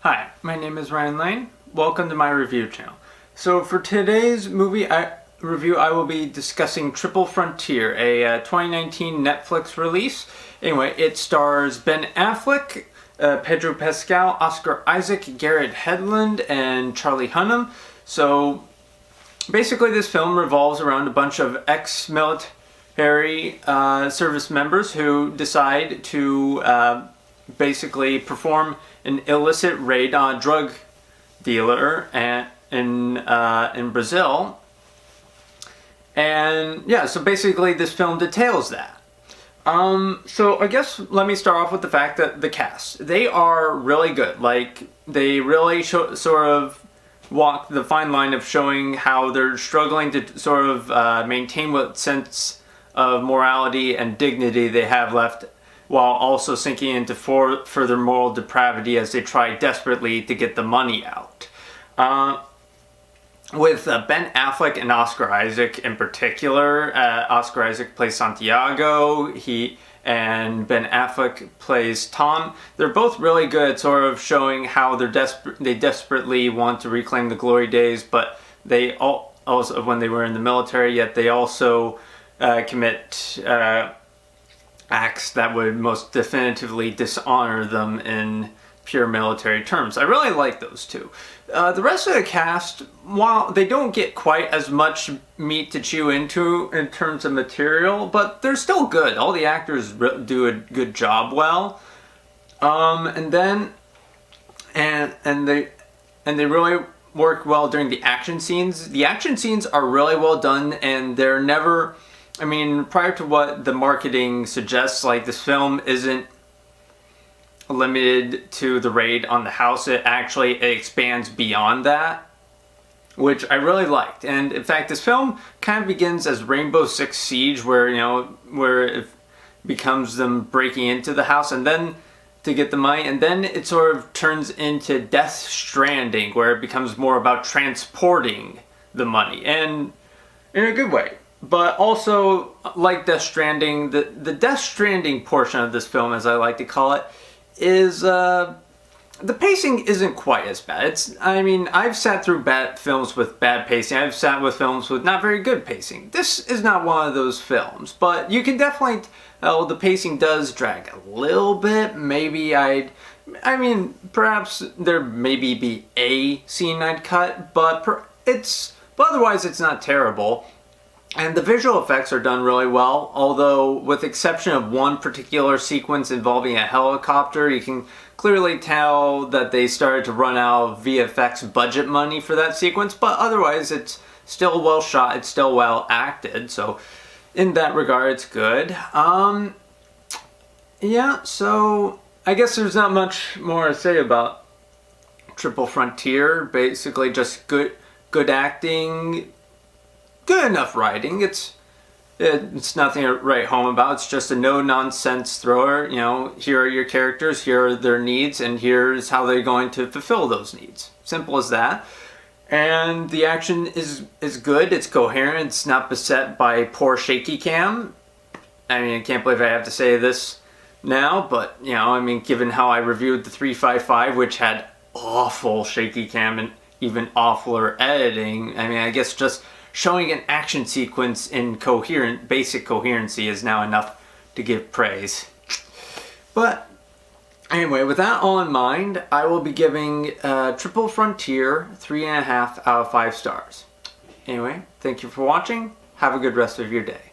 Hi, my name is Ryan Lane. Welcome to my review channel. So for today's movie review, I will be discussing Triple Frontier, a 2019 Netflix release. Anyway, it stars Ben Affleck, Pedro Pascal, Oscar Isaac, Garrett Hedlund, and Charlie Hunnam. So basically this film revolves around a bunch of ex-military service members who decide to basically perform an illicit raid on a drug dealer in Brazil. And yeah, so basically this film details that. So I guess let me start off with the fact that the cast, they are really good. Like, they really sort of walk the fine line of showing how they're struggling to sort of maintain what sense of morality and dignity they have left, while also sinking into further moral depravity as they try desperately to get the money out. With Ben Affleck and Oscar Isaac in particular, Oscar Isaac plays Santiago, and Ben Affleck plays Tom. They're both really good at sort of showing how they desperately want to reclaim the glory days, but they also, when they were in the military, yet they also commit acts that would most definitively dishonor them in pure military terms. I really like those two. The rest of the cast, while they don't get quite as much meat to chew into in terms of material, but they're still good. All the actors do a good job well. And they really work well during the action scenes. The action scenes are really well done, and they're never, I mean, prior to what the marketing suggests, like, this film isn't limited to the raid on the house. It actually expands beyond that, which I really liked. And in fact, this film kind of begins as Rainbow Six Siege, where it becomes them breaking into the house and then to get the money, and then it sort of turns into Death Stranding, where it becomes more about transporting the money, and in a good way. But also, like Death Stranding, the Death Stranding portion of this film, as I like to call it, is the pacing isn't quite as bad. I mean, I've sat through bad films with bad pacing. I've sat with films with not very good pacing. This is not one of those films, but you can definitely tell the pacing does drag a little bit. Maybe I mean, perhaps there maybe be a scene I'd cut, but otherwise it's not terrible. And the visual effects are done really well, although with the exception of one particular sequence involving a helicopter, you can clearly tell that they started to run out of VFX budget money for that sequence, but otherwise it's still well shot, it's still well acted, so in that regard it's good. Yeah, so I guess there's not much more to say about Triple Frontier. Basically just good acting, good enough writing. It's nothing to write home about. It's just a no-nonsense thriller. You know, here are your characters, here are their needs, and here's how they're going to fulfill those needs. Simple as that. And the action is good. It's coherent. It's not beset by poor shaky cam. I mean, I can't believe I have to say this now, but, you know, I mean, given how I reviewed the 355, which had awful shaky cam and even awfuler editing, I mean, I guess just showing an action sequence in basic coherency is now enough to give praise. But anyway, with that all in mind, I will be giving Triple Frontier 3.5 out of 5 stars. Anyway, thank you for watching. Have a good rest of your day.